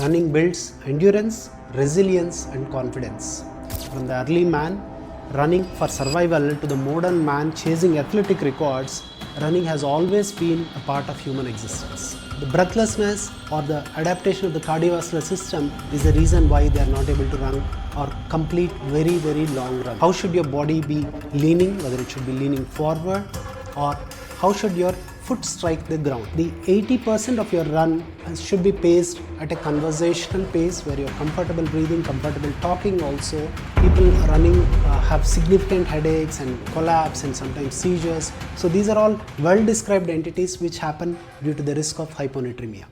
Running builds endurance, resilience and confidence. From the early man running for survival to the modern man chasing athletic records, running has always been a part of human existence. The breathlessness or the adaptation of the cardiovascular system is the reason why they are not able to run or complete very long runs. How should your body be leaning, whether it should be leaning forward, or how should your foot strike the ground? The 80% of your run should be paced at a conversational pace where you're comfortable breathing, comfortable talking also. People running have significant headaches and collapse and sometimes seizures. So these are all well described entities which happen due to the risk of hyponatremia.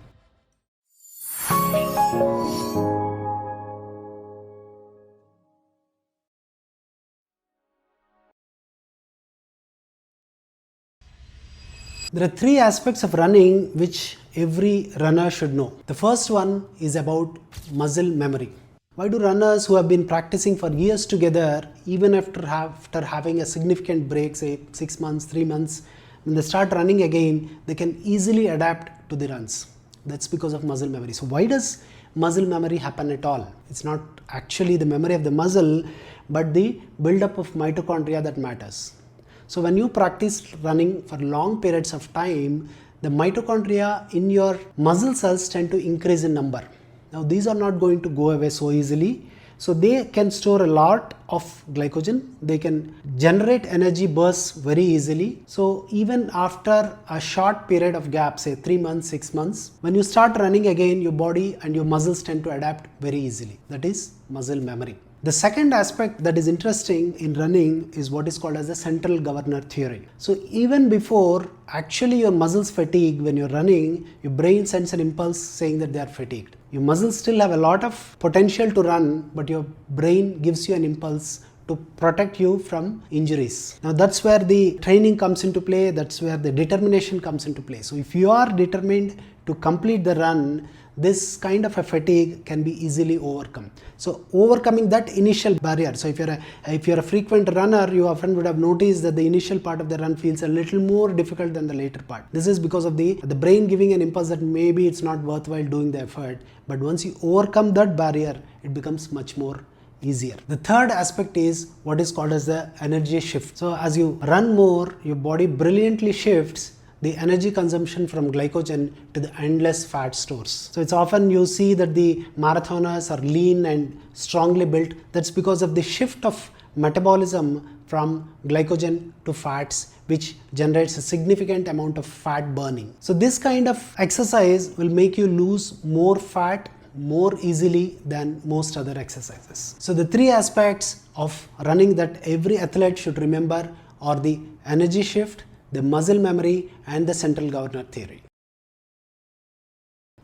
There are three aspects of running which every runner should know. The first one is about muscle memory. Why do runners who have been practicing for years together, even after having a significant break, say 6 months, 3 months, when they start running again, they can easily adapt to the runs? That's because of muscle memory. So why does muscle memory happen at all? It's not actually the memory of the muscle, but the buildup of mitochondria that matters. So when you practice running for long periods of time, the mitochondria in your muscle cells tend to increase in number. Now these are not going to go away so easily. So they can store a lot of glycogen. They can generate energy bursts very easily. So even after a short period of gap, say 3 months, 6 months, when you start running again, your body and your muscles tend to adapt very easily. That is muscle memory. The second aspect that is interesting in running is what is called as the central governor theory. So even before actually your muscles fatigue, when you're running, your brain sends an impulse saying that they are fatigued. Your muscles still have a lot of potential to run, but your brain gives you an impulse to protect you from injuries. Now that's where the training comes into play, that's where the determination comes into play. So if you are determined to complete the run, this kind of a fatigue can be easily overcome. So overcoming that initial barrier. So if you're a frequent runner, you often would have noticed that the initial part of the run feels a little more difficult than the later part. This is because of the brain giving an impulse that maybe it's not worthwhile doing the effort. But once you overcome that barrier, it becomes much more easier. The third aspect is what is called as the energy shift. So as you run more, your body brilliantly shifts the energy consumption from glycogen to the endless fat stores. So it's often you see that the marathoners are lean and strongly built. That's because of the shift of metabolism from glycogen to fats, which generates a significant amount of fat burning. So this kind of exercise will make you lose more fat more easily than most other exercises. So the three aspects of running that every athlete should remember are the energy shift, the muscle memory and the central governor theory.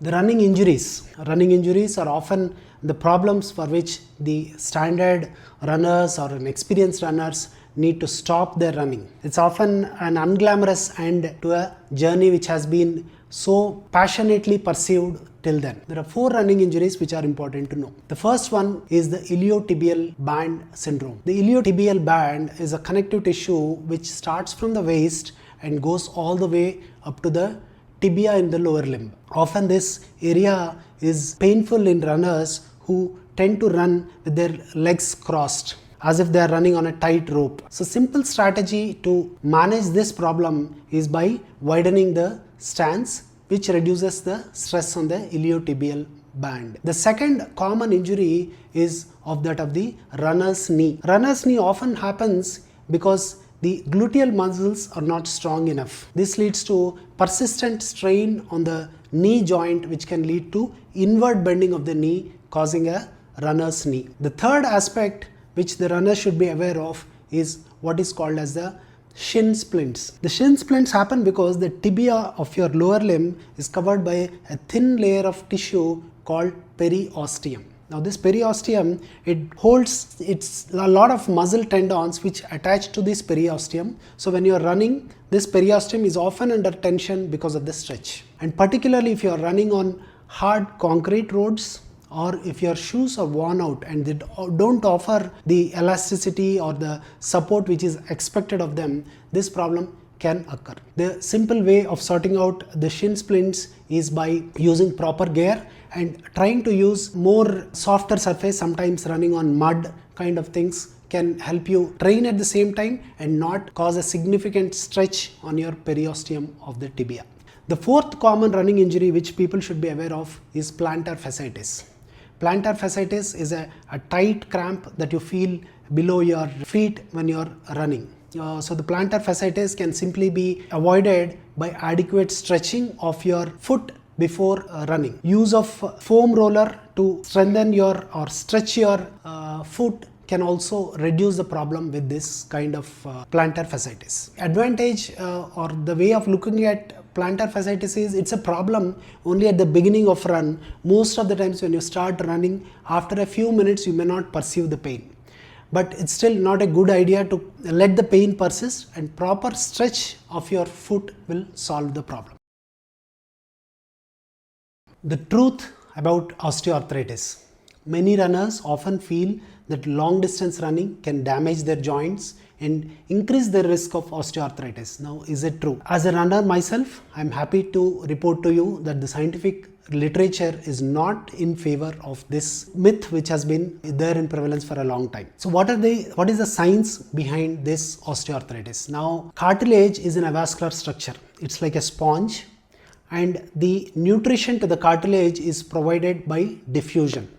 The running injuries. Running injuries are often the problems for which the standard runners or experienced runners need to stop their running. It's often an unglamorous end to a journey which has been so passionately pursued till then. There are 4 running injuries which are important to know. The first one is the iliotibial band syndrome. The iliotibial band is a connective tissue which starts from the waist and goes all the way up to the tibia in the lower limb. Often this area is painful in runners who tend to run with their legs crossed, as if they are running on a tight rope. So simple strategy to manage this problem is by widening the stance, which reduces the stress on the iliotibial band. The second common injury is of the runner's knee. Runner's knee often happens because the gluteal muscles are not strong enough. This leads to persistent strain on the knee joint, which can lead to inward bending of the knee, causing a runner's knee. The third aspect which the runner should be aware of is what is called as the shin splints. The shin splints happen because the tibia of your lower limb is covered by a thin layer of tissue called periosteum. Now this periosteum, it holds a lot of muscle tendons which attach to this periosteum. So when you are running, this periosteum is often under tension because of the stretch. And particularly if you are running on hard concrete roads, or if your shoes are worn out and they don't offer the elasticity or the support which is expected of them, this problem can occur. The simple way of sorting out the shin splints is by using proper gear and trying to use more softer surface, sometimes running on mud kind of things, can help you train at the same time and not cause a significant stretch on your periosteum of the tibia. The fourth common running injury which people should be aware of is plantar fasciitis. Plantar fasciitis is a tight cramp that you feel below your feet when you're running. So the plantar fasciitis can simply be avoided by adequate stretching of your foot before running. Use of foam roller to strengthen your or stretch your foot can also reduce the problem with this kind of plantar fasciitis. Advantage or the way of looking at plantar fasciitis is it's a problem only at the beginning of run. Most of the times when you start running, after a few minutes you may not perceive the pain. But it's still not a good idea to let the pain persist, and proper stretch of your foot will solve the problem. The truth about osteoarthritis. Many runners often feel that long distance running can damage their joints and increase the risk of osteoarthritis. Now, is it true? As a runner myself, I'm happy to report to you that the scientific literature is not in favor of this myth which has been there in prevalence for a long time. So what is the science behind this osteoarthritis? Now, cartilage is an avascular structure. It's like a sponge, and the nutrition to the cartilage is provided by diffusion.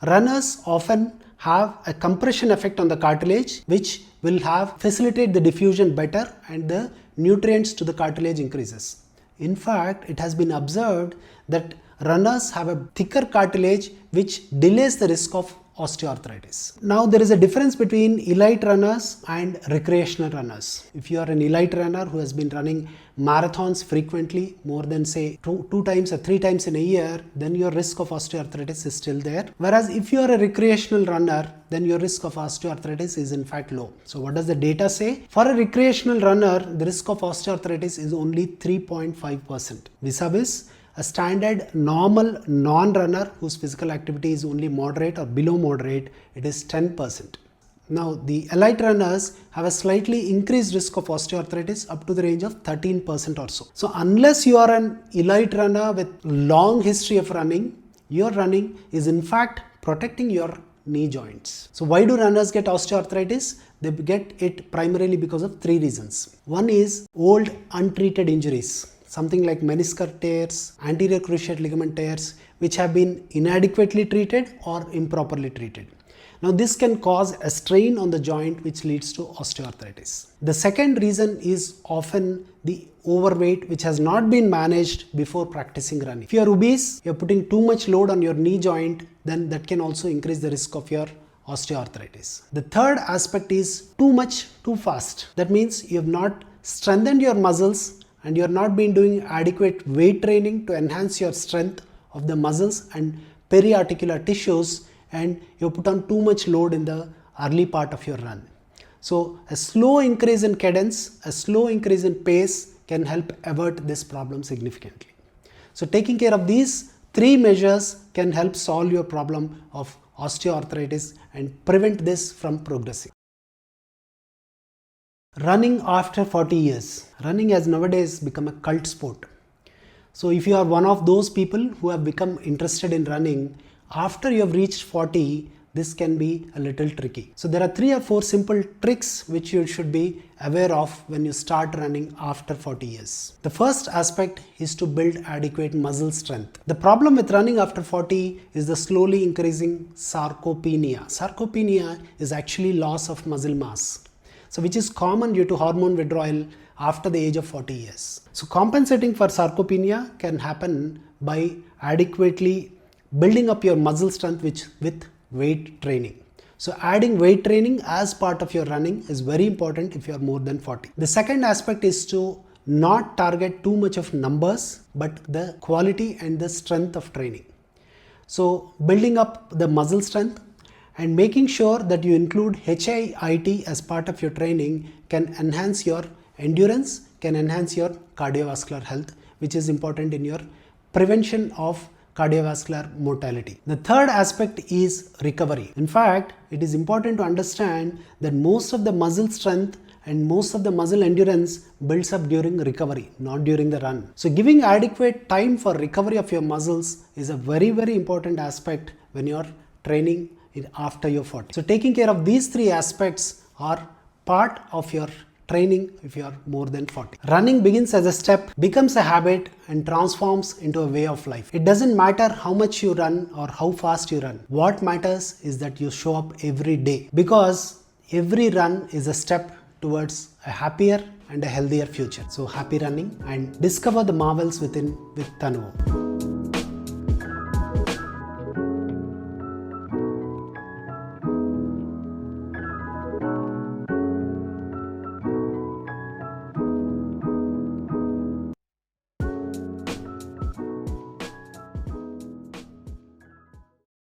Runners often have a compression effect on the cartilage which will facilitate the diffusion better, and the nutrients to the cartilage increases. In fact, it has been observed that runners have a thicker cartilage which delays the risk of osteoarthritis. Now, there is a difference between elite runners and recreational runners. If you are an elite runner who has been running marathons frequently, more than say two times or 3 times in a year, then your risk of osteoarthritis is still there. Whereas if you are a recreational runner, then your risk of osteoarthritis is in fact low. So what does the data say? For a recreational runner, the risk of osteoarthritis is only 3.5%. Vis-a-vis a standard normal non-runner whose physical activity is only moderate or below moderate, it is 10%. Now, the elite runners have a slightly increased risk of osteoarthritis up to the range of 13% or so. So, unless you are an elite runner with long history of running, your running is in fact protecting your knee joints. So, why do runners get osteoarthritis? They get it primarily because of 3 reasons. One is old untreated injuries, something like meniscal tears, anterior cruciate ligament tears, which have been inadequately treated or improperly treated. Now, this can cause a strain on the joint which leads to osteoarthritis. The second reason is often the overweight which has not been managed before practicing running. If you are obese, you are putting too much load on your knee joint, then that can also increase the risk of your osteoarthritis. The third aspect is too much too fast. That means you have not strengthened your muscles and you have not been doing adequate weight training to enhance your strength of the muscles and periarticular tissues, and you put on too much load in the early part of your run. So a slow increase in cadence, a slow increase in pace can help avert this problem significantly. So taking care of these 3 measures can help solve your problem of osteoarthritis and prevent this from progressing. Running after 40 years. Running has nowadays become a cult sport. So if you are one of those people who have become interested in running, after you have reached 40, this can be a little tricky. So there are 3 or 4 simple tricks which you should be aware of when you start running after 40 years. The first aspect is to build adequate muscle strength. The problem with running after 40 is the slowly increasing sarcopenia. Sarcopenia is actually loss of muscle mass, so which is common due to hormone withdrawal after the age of 40 years. So compensating for sarcopenia can happen by adequately building up your muscle strength with weight training. So adding weight training as part of your running is very important if you are more than 40. The second aspect is to not target too much of numbers, but the quality and the strength of training. So building up the muscle strength and making sure that you include HIIT as part of your training can enhance your endurance, can enhance your cardiovascular health, which is important in your prevention of cardiovascular mortality. The third aspect is recovery. In fact, it is important to understand that most of the muscle strength and most of the muscle endurance builds up during recovery, not during the run. So giving adequate time for recovery of your muscles is a very, very important aspect when you're training after your 40. So taking care of these three aspects are part of your training if you are more than 40. Running begins as a step, becomes a habit, and transforms into a way of life. It doesn't matter how much you run or how fast you run. What matters is that you show up every day, because every run is a step towards a happier and a healthier future. So happy running and discover the marvels within with Tanuvu.